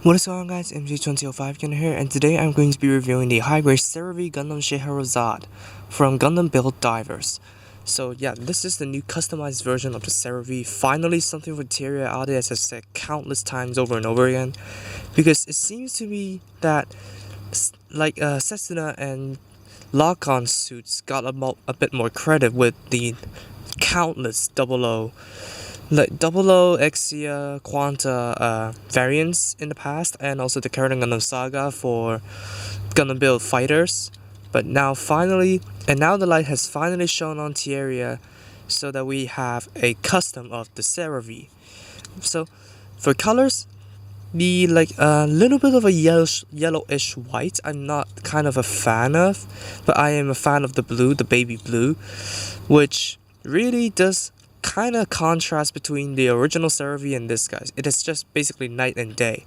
What is going on, guys? MJ2005 here, and today I'm going to be reviewing the high-grade Seravee Gundam Scheherazade from Gundam Build Divers. So yeah, this is the new customized version of the Seravee. Finally something for Teria out there, as I've said countless times over and over again. Because it seems to be that Setsuna and lock-on suits got a bit more credit with the countless double O Exia Quanta variants in the past, and also the current Gundam Saga for Gundam Build fighters. But now now the light has finally shown on Tierra, so that we have a custom of the Seravee. So for colors, the little bit of a yellowish white I'm not kind of a fan of, but I am a fan of the blue, the baby blue, which really does kind of contrast between the original Seravee and this guy. It is just basically night and day.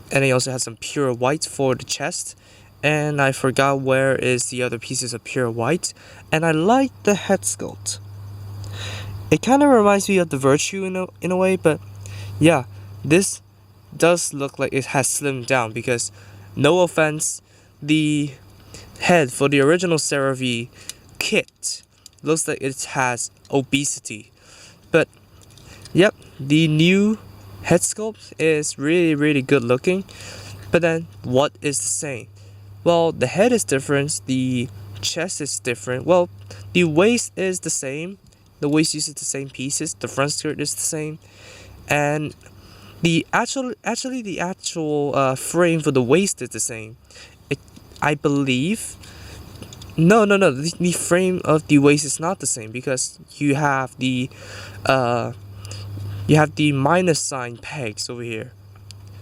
And he also has some pure white for the chest, and I forgot where is the other pieces of pure white. And I like the head sculpt. It kind of reminds me of the Virtue in a way, but yeah, this does look like it has slimmed down, because no offense, the head for the original Seravee kit looks like it has obesity. But yep, the new head sculpt is really good looking. But then what is the same? Well, the head is different, the chest is different. Well, the waist is the same. The waist uses the same pieces. The front skirt is the same. And the actual frame for the waist is the same. I believe. No. The frame of the waist is not the same, because you have the minus sign pegs over here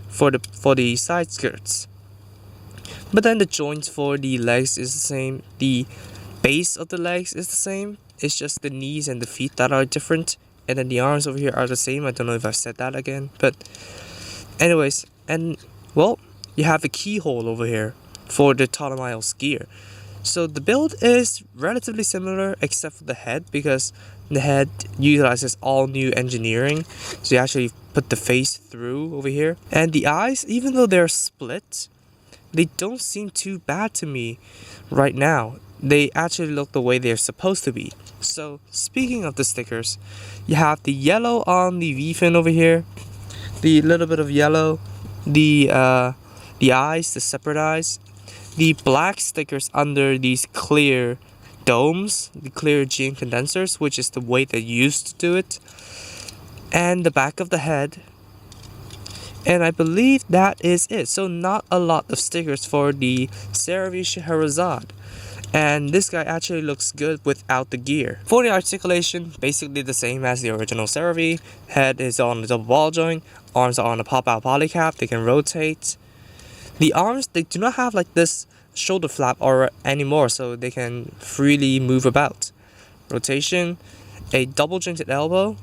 for the side skirts. But then the joints for the legs is the same. The base of the legs is the same. It's just the knees and the feet that are different. And then the arms over here are the same. I don't know if I've said that again. But anyways, and well, you have a keyhole over here for the Ptolemaios gear. So the build is relatively similar, except for the head, because the head utilizes all new engineering. So you actually put the face through over here. And the eyes, even though they're split, they don't seem too bad to me right now. They actually look the way they're supposed to be. So speaking of the stickers, you have the yellow on the V-fin over here, the little bit of yellow, the eyes, the separate eyes, the black stickers under these clear domes, the clear gene condensers, which is the way they used to do it, and the back of the head. And I believe that is it. So not a lot of stickers for the Seravee Scheherazade. And this guy actually looks good without the gear. For the articulation, basically the same as the original Seravee. Head is on the double ball joint, arms are on a pop-out polycap, they can rotate. The arms, they do not have like this shoulder flap or anymore, so they can freely move about. Rotation, a double jointed elbow,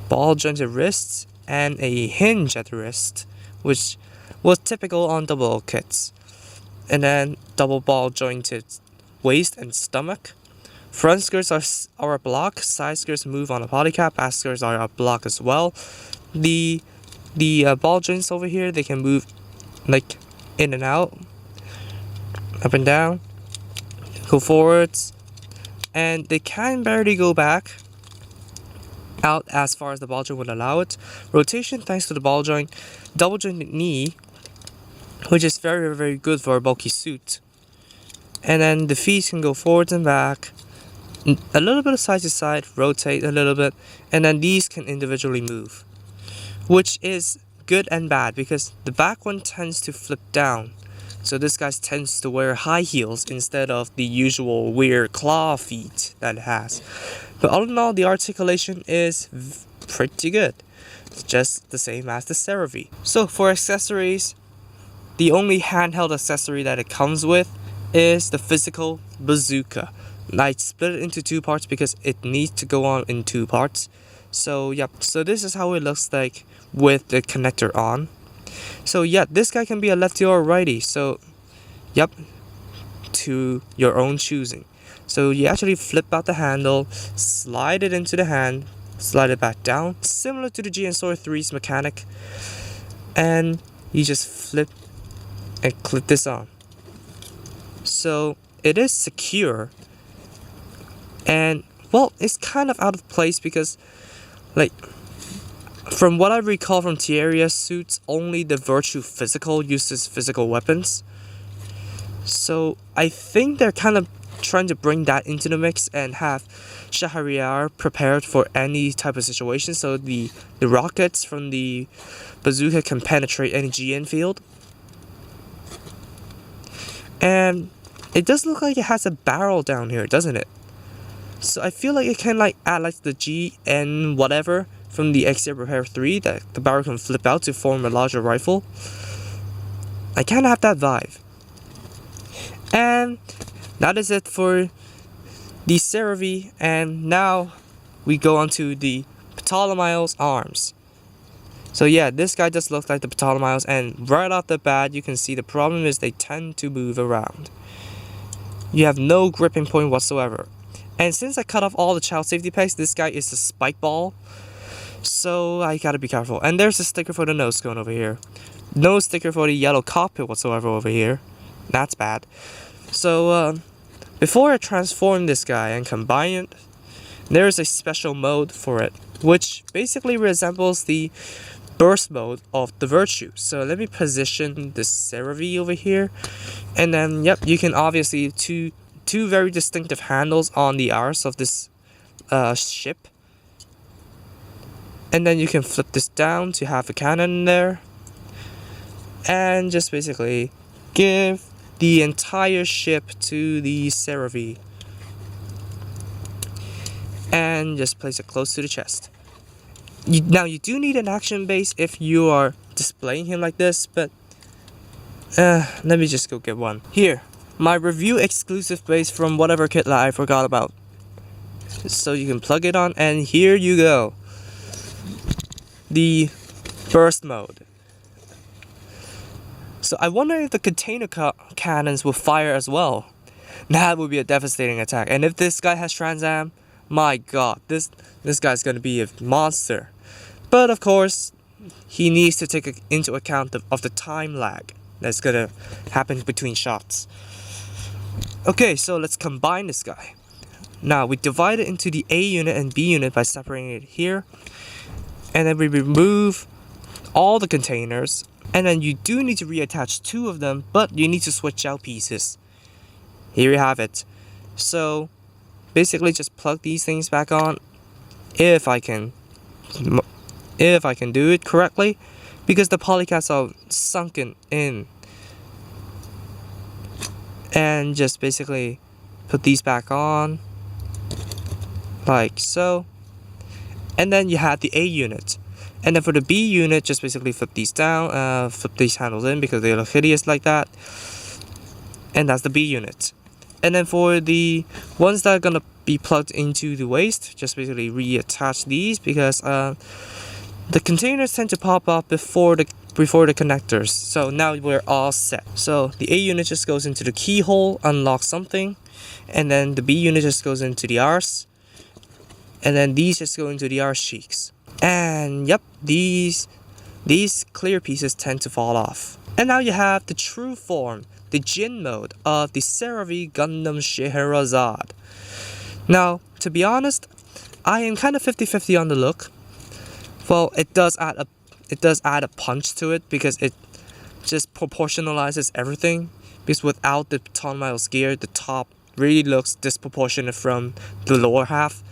ball jointed wrists, and a hinge at the wrist, which was typical on double kits. And then double ball jointed waist and stomach. Front skirts are a block, side skirts move on a polycap, back skirts are a block as well. The ball joints over here, they can move like in and out, up and down, go forwards, and they can barely go back out as far as the ball joint would allow it. Rotation thanks to the ball joint, double jointed knee, which is very good for a bulky suit. And then the feet can go forwards and back, a little bit of side to side, rotate a little bit, and then these can individually move, which is good and bad, because the back one tends to flip down. So this guy tends to wear high heels instead of the usual weird claw feet that it has. But all in all, the articulation is pretty good. It's just the same as the Seravee. So for accessories, the only handheld accessory that it comes with is the Physical Bazooka. I split it into two parts because it needs to go on in two parts. So yep, so this is how it looks like with the connector on. So yeah, this guy can be a lefty or a righty. So yep, to your own choosing. So you actually flip out the handle, slide it into the hand, slide it back down, similar to the GN Sword 3's mechanic. And you just flip and clip this on. So it is secure, and well, it's kind of out of place because, like, from what I recall from Tierra suits, only the Virtue Physical uses physical weapons. So I think they're kind of trying to bring that into the mix and have Scheherazade prepared for any type of situation, so the rockets from the bazooka can penetrate any GN field. And it does look like it has a barrel down here, doesn't it? So I feel like it can like add like the GN whatever from the XR Repair 3 that the barrel can flip out to form a larger rifle. I kind of have that vibe. And that is it for the Seravee, and now we go on to the Ptolemy's arms. So yeah, this guy just looks like the Ptolemy's, and right off the bat you can see the problem is they tend to move around. You have no gripping point whatsoever. And since I cut off all the child safety pegs, this guy is a spike ball, so I gotta be careful. And there's a sticker for the nose cone over here. No sticker for the yellow cockpit whatsoever over here. That's bad. So before I transform this guy and combine it, there is a special mode for it, which basically resembles the burst mode of the Virtue. So let me position the Seravee over here, and then yep, you can obviously two very distinctive handles on the arse of this ship, and then you can flip this down to have a cannon there, and just basically give the entire ship to the Seravee, and just place it close to the chest. Now you do need an action base if you are displaying him like this, but let me just go get one. Here, my review exclusive base from whatever kit that I forgot about. So you can plug it on, and here you go. The burst mode. So I wonder if the container cannons will fire as well. That would be a devastating attack. And if this guy has Trans Am, my god, this guy's gonna be a monster. But of course, he needs to take into account of the time lag that's gonna happen between shots. Okay, so let's combine this guy. Now we divide it into the A unit and B unit by separating it here, and then we remove all the containers. And then you do need to reattach two of them, but you need to switch out pieces. Here you have it. So basically just plug these things back on, if I can do it correctly, because the polycaps are sunken in. And just basically put these back on like so. And then you have the A unit. And then for the B unit, just basically flip these down, flip these handles in because they look hideous like that. And that's the B unit. And then for the ones that are gonna be plugged into the waist, just basically reattach these because the containers tend to pop up before the connectors. So now we're all set. So the A unit just goes into the keyhole, unlocks something, and then the B unit just goes into the arse, and then these just go into the arse cheeks. And yep, these clear pieces tend to fall off. And now you have the true form, the Jin mode of the Seravee Gundam Scheherazade. Now, to be honest, I am kind of 50-50 on the look. Well, it does add a punch to it because it just proportionalizes everything. Because without the Ptolemy's gear, the top really looks disproportionate from the lower half.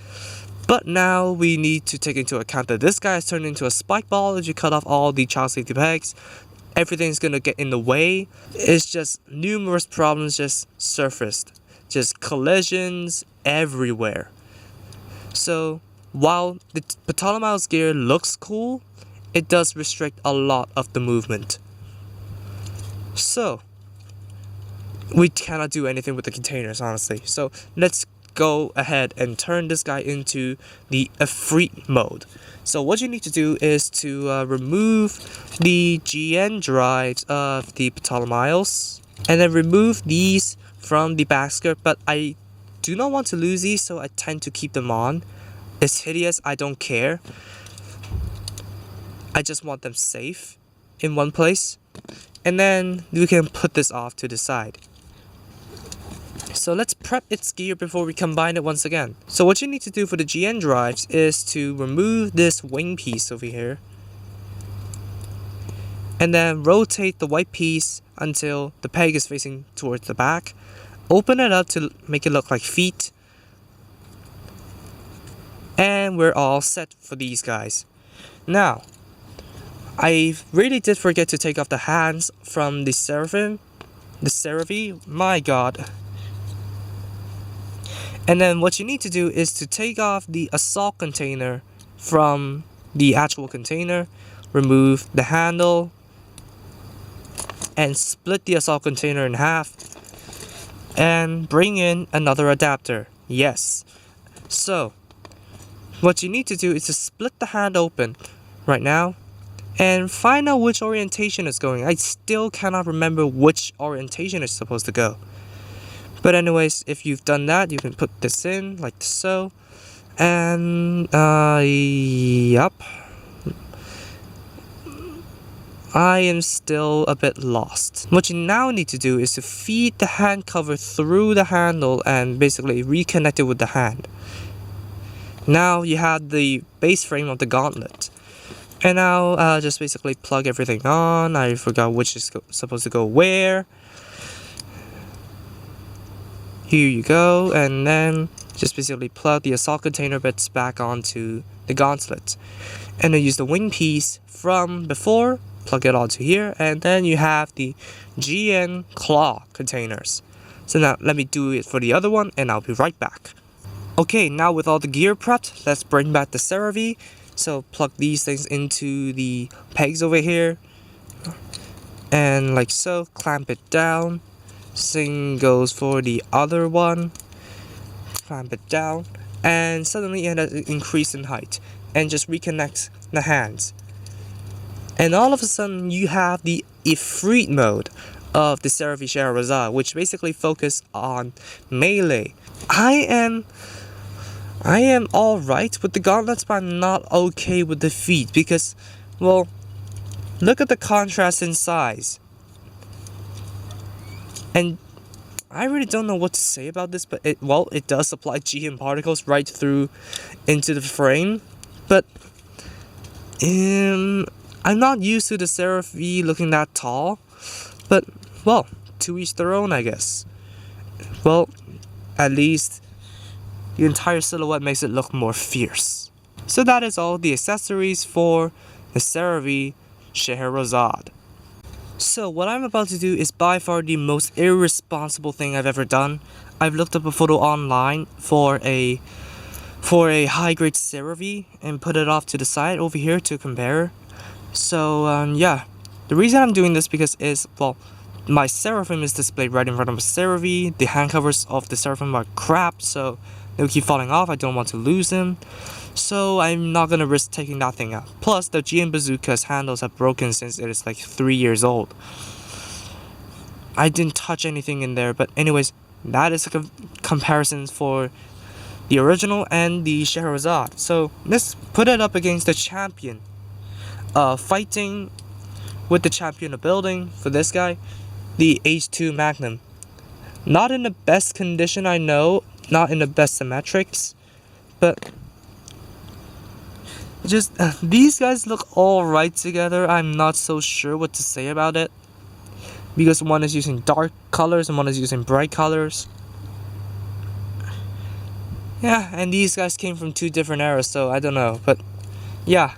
But now we need to take into account that this guy has turned into a spike ball. If you cut off all the child safety pegs, everything's gonna get in the way. It's just numerous problems just surfaced. Just collisions everywhere. So while the Ptolemy's gear looks cool, it does restrict a lot of the movement. So we cannot do anything with the containers, honestly. So let's go ahead and turn this guy into the Efreet mode. So what you need to do is to remove the GN drives of the Ptolemy's, and then remove these from the back skirt, but I do not want to lose these, so I tend to keep them on. It's hideous, I don't care. I just want them safe in one place. And then we can put this off to the side. So let's prep its gear before we combine it once again. So what you need to do for the GN drives is to remove this wing piece over here. And then rotate the white piece until the peg is facing towards the back. Open it up to make it look like feet. And we're all set for these guys. Now, I really did forget to take off the hands from the Seravee. My god. And then what you need to do is to take off the assault container from the actual container. Remove the handle. And split the assault container in half. And bring in another adapter. Yes. So, what you need to do is to split the hand open right now and find out which orientation it's going. I still cannot remember which orientation it's supposed to go. But anyways, if you've done that, you can put this in like so. And yup. I am still a bit lost. What you now need to do is to feed the hand cover through the handle and basically reconnect it with the hand. Now you have the base frame of the gauntlet. And now just basically plug everything on. I forgot which is supposed to go where. Here you go. And then just basically plug the assault container bits back onto the gauntlet. And then use the wing piece from before. Plug it onto here. And then you have the GN claw containers. So now let me do it for the other one and I'll be right back. Okay, now with all the gear prepped, let's bring back the Seravee. So plug these things into the pegs over here. And like so, clamp it down. Same goes for the other one. Clamp it down. And suddenly it has increased in height. And just reconnect the hands. And all of a sudden you have the Efreet mode of the Seravee Scheherazade, which basically focus on melee. I am alright with the gauntlets, but I'm not okay with the feet because, well, look at the contrast in size. And I really don't know what to say about this, but it does apply GM particles right through into the frame. But I'm not used to the Seravee looking that tall. But, well, to each their own, I guess. Well, at least the entire silhouette makes it look more fierce. So that is all the accessories for the Seravee Scheherazade. So what I'm about to do is by far the most irresponsible thing I've ever done. I've looked up a photo online for a high-grade Seravee and put it off to the side over here to compare. So yeah, the reason I'm doing this because well, my Seraphim is displayed right in front of a Seravee. The hand covers of the Seraphim are crap, so they'll keep falling off. I don't want to lose them, so I'm not gonna risk taking that thing out. Plus, the GN Bazooka's handles have broken since it is like 3 years old. I didn't touch anything in there, but anyways, that is a comparison for the original and the Scheherazade. So let's put it up against the champion. Fighting with the champion of building for this guy, the H2 Magnum. Not in the best condition, I know, not in the best symmetrics, but just these guys look alright together. I'm not so sure what to say about it because one is using dark colors and one is using bright colors. Yeah, and these guys came from 2 different eras, so I don't know, but yeah.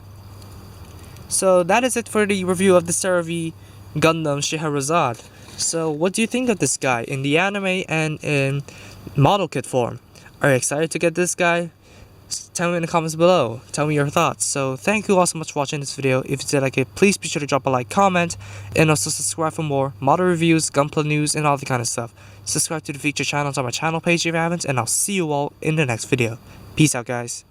So that is it for the review of the Seravee Gundam Scheherazade. So what do you think of this guy in the anime and in model kit form? Are you excited to get this guy? Tell me in the comments below. Tell me your thoughts. So thank you all so much for watching this video. If you did like it, please be sure to drop a like, comment, and also subscribe for more model reviews, gunplay news, and all the kind of stuff. Subscribe to the featured channels on my channel page if you haven't, and I'll see you all in the next video. Peace out, guys.